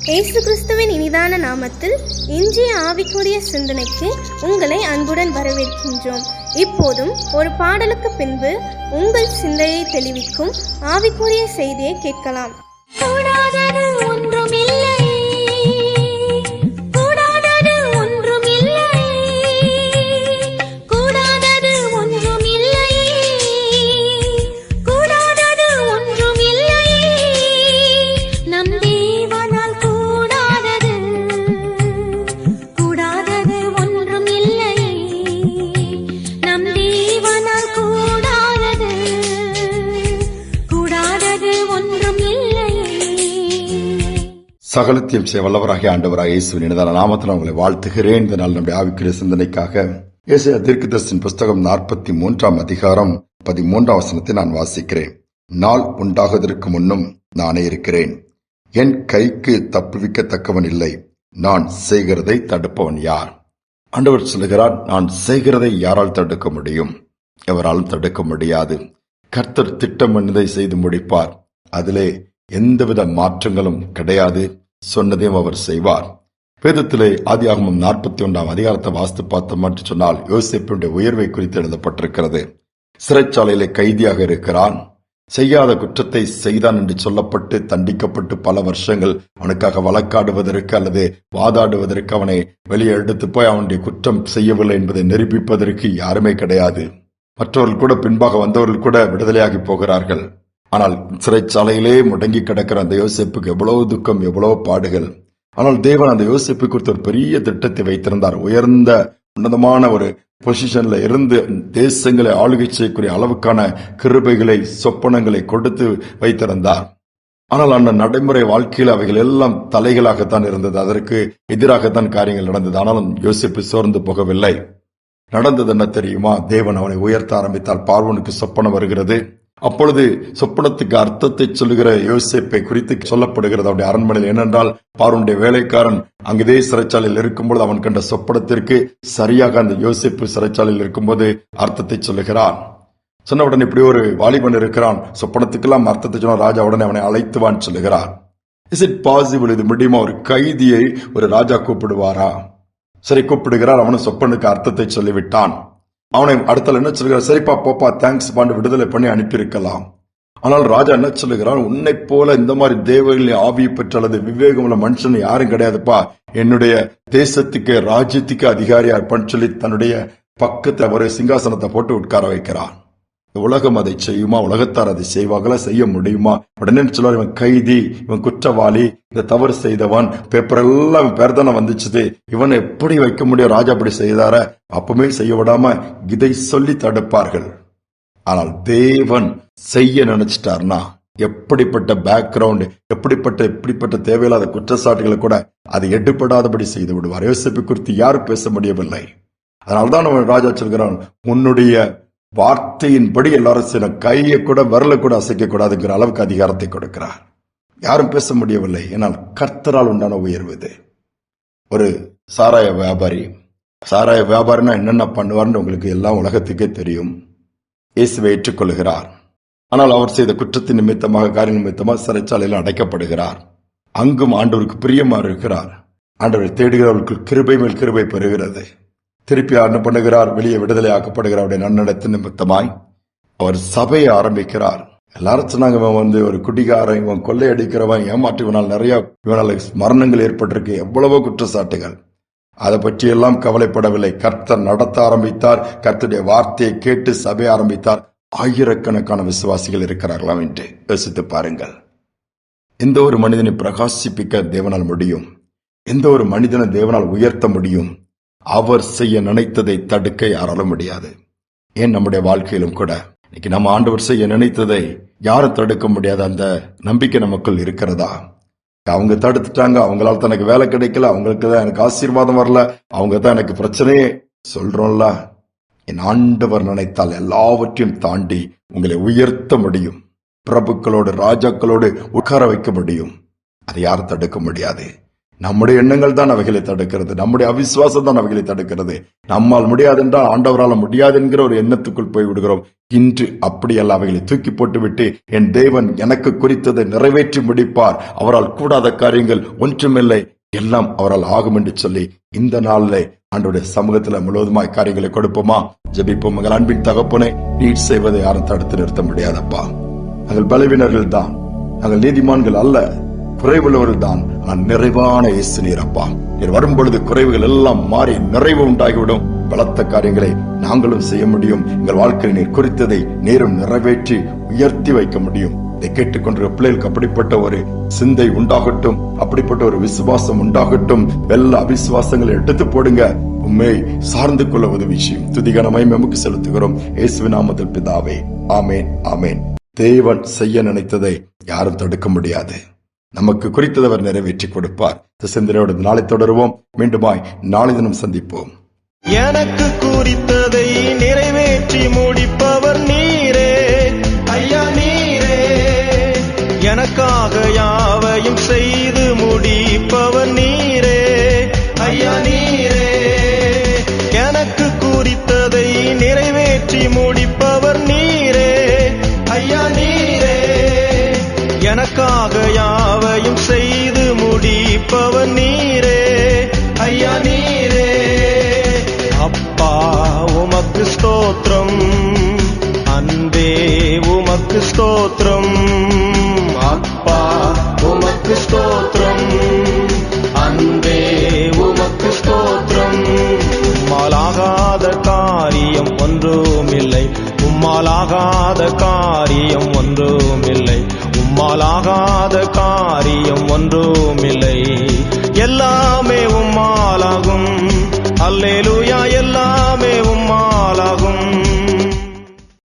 இயேசு கிறிஸ்துவின் இனிதான நாமத்தில் இன்றைய ஆவிக்குரிய சிந்தனைக்கு உங்களை அன்புடன் வரவேற்கின்றோம். இப்போதும் ஒரு பாடலுக்கு பின்பு உங்கள் சிந்தையை தெளிவிக்கும் ஆவிக்குரிய செய்தியை கேட்கலாம். கூடாதது ஒன்றுமில்லை, கூடாதது ஒன்றுமில்லை, கூடாதது ஒன்றுமில்லை, கூடாதது ஒன்றுமில்லை. நம் தேவனால் கூடாதது, கூடாதது ஒன்றுமில்லை. நம் தேவனால் கூடாதது, கூடாதது ஒன்றுமில்லை. சகலத்தையும் செய்ய வல்லவராகிய ஆண்டவராக இயேசுவின் இனிதான நாமத்தில் உங்களை வாழ்த்துகிறேன். இந்த நாள் நம்முடைய ஆவிக்குரிய சிந்தனைக்காக ஏசாயா தீர்க்கதரிசியின் புஸ்தகம் 43 அதிகாரம் 13 வசனத்தை நான் வாசிக்கிறேன். நாள் உண்டாகுவதற்கு முன்னும் நானே இருக்கிறேன், என் கைக்கு தப்புவிக்கத்தக்கவன் இல்லை, நான் செய்கிறதை தடுப்பவன் யார்? ஆண்டவர் சொல்லுகிறார், நான் செய்கிறதை யாரால் தடுக்க முடியும்? எவராலும் தடுக்க முடியாது. கர்த்தர் திட்டம் பண்ணதை செய்து முடிப்பார். அதிலே எந்தவித மாற்றங்களும் கிடையாது. சொன்னதையும் அவர் செய்வார். வேதத்திலே ஆதியாகமம் 41 அதிகாரத்தை வாசித்து பார்த்தோம் என்று சொன்னால் யோசேப்பினுடைய உயர்வை குறித்து எழுதப்பட்டிருக்கிறது. சிறைச்சாலையிலே கைதியாக இருக்கிறான். செய்யாத குற்றத்தை செய்தான் என்று சொல்லப்பட்டு தண்டிக்கப்பட்டு பல வருஷங்கள் அவனுக்காக வழக்காடுவதற்கு அல்லது வாதாடுவதற்கு அவனை வெளியே எடுத்து போய் அவனுடைய குற்றம் செய்யவில்லை என்பதை நிரூபிப்பதற்கு யாருமே கிடையாது. மற்றவர்கள் கூட பின்பாக வந்தவர்கள் கூட விடுதலையாகி போகிறார்கள். ஆனால் சிறைச்சாலையிலே முடங்கி கிடக்கிற அந்த யோசேப்புக்கு எவ்வளவு துக்கம், எவ்வளவு பாடுகள். ஆனால் தேவன் அந்த யோசேப்பு குறித்து ஒரு பெரிய திட்டத்தை வைத்திருந்தார். உயர்ந்த உன்னதமான ஒரு பொசிஷன்ல இருந்து தேசங்களை ஆளுகை செய்யக்கூடிய அளவுக்கான கிருபைகளை, சொப்பனங்களை கொடுத்து வைத்திருந்தார். ஆனால் அந்த நடைமுறை வாழ்க்கையில் அவைகள் எல்லாம் தலைகளாகத்தான் இருந்தது. அதற்கு எதிராகத்தான் காரியங்கள் நடந்தது. ஆனாலும் யோசேப்பு சோர்ந்து போகவில்லை. நடந்தது என்ன தெரியுமா? தேவன் அவனை உயர்த்த ஆரம்பித்தால் பார்வோனுக்கு சொப்பனம் வருகிறது. அப்பொழுது சொப்பனத்துக்கு அர்த்தத்தை சொல்லுகிற யோசேப்பை குறித்து சொல்லப்படுகிறது அவருடைய அரண்மனையில். ஏனென்றால் பார்வோனுடைய வேலைக்காரன் அங்கதே சிறைச்சாலையில் இருக்கும்போது அவன் கண்ட சொப்பனத்திற்கு சரியாக அந்த யோசேப்பு சிறைச்சாலையில் இருக்கும்போது அர்த்தத்தை சொல்லுகிறான். சொன்ன உடனே இப்படி ஒரு வாலிபன் இருக்கிறான், சொப்பனத்துக்கெல்லாம் அர்த்தத்தை சொன்ன ராஜா உடனே அவனை அழைத்துவான் சொல்லுகிறார். Is it possible? இது முடியுமா? ஒரு கைதியை ஒரு ராஜா கூப்பிடுவாரா? சரி, கூப்பிடுகிறார். அவனும் சொப்பனுக்கு அர்த்தத்தை சொல்லிவிட்டான். அவனை அடுத்த என்ன சொல்கிறார்? சரிப்பா, போப்பா, தேங்க்ஸ் பாண்டு விடுதலை பண்ணி அனுப்பியிருக்கலாம். ஆனால் ராஜா என்ன சொல்லுகிறான்? உன்னை போல இந்த மாதிரி தேவர்களின் ஆவியை பெற்ற அல்லது விவேகம் உள்ள மனுஷன் யாரும் கிடையாதுப்பா. என்னுடைய தேசத்துக்கு ராஜ்யத்துக்கு அதிகாரியா இருப்பான்னு சொல்லி தன்னுடைய பக்கத்துல ஒரு சிங்காசனத்தை போட்டு உட்கார வைக்கிறான். உலகம் அதை செய்யுமா? உலகத்தார் அதை செய்வாங்களா? செய்ய முடியுமா? உடனே சொல்லுவார், இவன் கைதி, இவன் குற்றவாளி, இந்த தவறு செய்தவன், பேப்பர் எல்லாம் பேர் தானே வந்துச்சு, இவனை எப்படி வைக்க முடியும்? ராஜா அப்படி செய்தார? அப்பவுமே செய்ய விடாம இதை சொல்லி தடுப்பார்கள். ஆனால் தேவன் செய்ய நினைச்சிட்டார்னா எப்படிப்பட்ட பேக்ரவுண்ட், எப்படிப்பட்ட தேவையில்லாத குற்றச்சாட்டுகளை கூட அதை எடுபடாதபடி செய்து விடுவார். யோசேப்பு குறித்து யாரும் பேச முடியவில்லை. அதனால்தான் ராஜா சொல்கிறான், உன்னுடைய வார்த்தையின்படி எல்லாரும் சில கையை கூட விரல கூட அசைக்க கூடாதுங்கிற அளவுக்கு அதிகாரத்தை கொடுக்கிறார். யாரும் பேச முடியவில்லை. ஏன்னால் கர்த்தரால் உண்டான உயர்வு இது. ஒரு சாராய வியாபாரினா என்னென்ன பண்ணுவார்னு உங்களுக்கு எல்லாம் உலகத்துக்கே தெரியும். இயேசுவை ஏற்றுக்கொள்கிறார். ஆனால் அவர் செய்த குற்றத்தின் நிமித்தமாக, காரிய நிமித்தமாக சிறைச்சாலையில் அடைக்கப்படுகிறார். அங்கும் ஆண்டவருக்கு பிரியமா இருக்கிறார். ஆண்டவரை தேடுகிறவர்களுக்கு கிருபை மேல் கிருபை பெறுகிறது. திருப்பி என்ன பண்ணுகிறார்? வெளியே விடுதலை ஆக்கப்படுகிறார். நன்னடத்தின் நிமித்தமாய் அவர் சபையை ஆரம்பிக்கிறார். எல்லாரும் சொன்னாங்க, இவன் ஒரு குடிகாரன், இவன் கொள்ளையடிக்கிறவன், ஏமாற்றுவனால் நிறைய இவனால மரணங்கள் ஏற்பட்டிருக்கு, எவ்வளவோ குற்றச்சாட்டுகள். அதை பற்றி எல்லாம் கவலைப்படவில்லை. கர்த்தர் நடத்த ஆரம்பித்தார். கர்த்தருடைய வார்த்தையை கேட்டு சபை ஆரம்பித்தார். ஆயிரக்கணக்கான விசுவாசிகள் இருக்கிறார்களாம் என்று யோசித்து பாருங்கள். எந்த ஒரு மனிதனை பிரகாசிப்பிக்க தேவனால் முடியும். எந்த ஒரு மனிதனை தேவனால் உயர்த்த முடியும். அவர் செய்ய நினைத்ததை தடுக்க யாராலும் முடியாது. ஏன் நம்முடைய வாழ்க்கையிலும் கூட இன்னைக்கு நம்ம ஆண்டவர் செய்ய நினைத்ததை யாரும் தடுக்க முடியாது. அந்த நம்பிக்கை நமக்குள் இருக்கிறதா? அவங்க தடுத்துட்டாங்க, அவங்களால தான் எனக்கு வேலை கிடைக்கல, அவங்களுக்கு தான் எனக்கு ஆசீர்வாதம் வரல, அவங்க தான் எனக்கு பிரச்சனையே சொல்றோம்ல. என் ஆண்டவர் நினைத்தால் எல்லாவற்றையும் தாண்டி உங்களை உயர்த்த முடியும். பிரபுக்களோடு, ராஜாக்களோடு உட்கார வைக்க முடியும். அதை யாரும் தடுக்க முடியாது. நம்முடைய எண்ணங்கள் தான் அவைகளை தடுக்கிறது, நம்முடைய அவிசுவாசம் தான் அவைகளை தடுக்கிறது. நம்மால் முடியாது என்றால் ஆண்டவரால் முடியாது என்கிற ஒரு எண்ணத்துக்குள் போய் விடுகிறோம். இன்று அப்படியல்ல, அவைகளை தூக்கி போட்டுவிட்டு என் தேவன் எனக்கு குறித்ததை நிறைவேற்றி முடிப்பார், அவரால் கூடாத காரியங்கள் ஒன்றுமில்லை, எல்லாம் அவரால் ஆகும் என்று சொல்லி இந்த நாளிலே ஆண்டவருடைய சமூகத்துல முழுவதுமாய் காரியங்களை கொடுப்போமா? ஜெபிப்போம். மகள் அன்பின் தகப்பனை, நீட் செய்வதை யாரும் தடுத்து நிறுத்த முடியாதப்பா. நாங்கள் பலவீனர்கள் தான், நாங்கள் நீதிமான்கள் அல்ல, குறைவுள்ளவர்கள் தான். நான் நிறைவான இயேசு நீரப்பா. நீர் வரும்பொழுது குறைவுகள் எல்லாம் மாறி நிறைவு உண்டாகிவிடும். பலத்த காரியங்களை நாங்களும் செய்ய முடியும். எங்கள் வாழ்க்கையில் நீர் குறித்ததை நேரும் நிறைவேற்றி உயர்த்தி வைக்க முடியும். இதை கேட்டுக்கொண்டிருக்கிற பிள்ளைகளுக்கு அப்படிப்பட்ட ஒரு சிந்தை உண்டாகட்டும், அப்படிப்பட்ட ஒரு விசுவாசம் உண்டாகட்டும். எல்லா அவிசுவாசங்களை எடுத்து போடுங்க. உண்மை சார்ந்து கொள்ள உதவி செய்யும். துதிகனமை நமக்கு செலுத்துகிறோம் இயேசுவின் நாமத்தில் பிதாவே, ஆமேன், ஆமேன். தேவன் செய்ய நினைத்ததை யாரும் தடுக்க முடியாது. நமக்கு குறித்தவர் நிறைவேற்றி கொடுப்பார். சிந்தனையோடு நாளை தொடருவோம். மீண்டுமாய் நாளை தினம் சந்திப்போம். எனக்கு குறித்ததை நிறைவேற்றி முடிப்பவர் நீரே ஐயா, நீரே. எனக்காக யாவையும் செய்து முடிப்பவர் நீரே ஐயா, நீரே. எனக்கு குறித்ததை நிறைவேற்றி முடிப்பவர் நீரே ஐயா, நீரே. எனக்காக யாவையும் செய்து முடிப்பவர் நீரே ஐயா, நீரே. அப்பா உமக்கு ஸ்தோத்திரம், அன்பே உமக்கு ஸ்தோத்திரம். அப்பா உமக்கு ஸ்தோத்திரம், அன்பே உமக்கு ஸ்தோத்திரம். உம்மாலாகாத காரியம் ஒன்றுமில்லை, உம்மாலாகாத காரியம் ஒன்றுமில்லை, உம்மாலாகாத காரியம் ஒன்றுமில்லை. எல்லாம்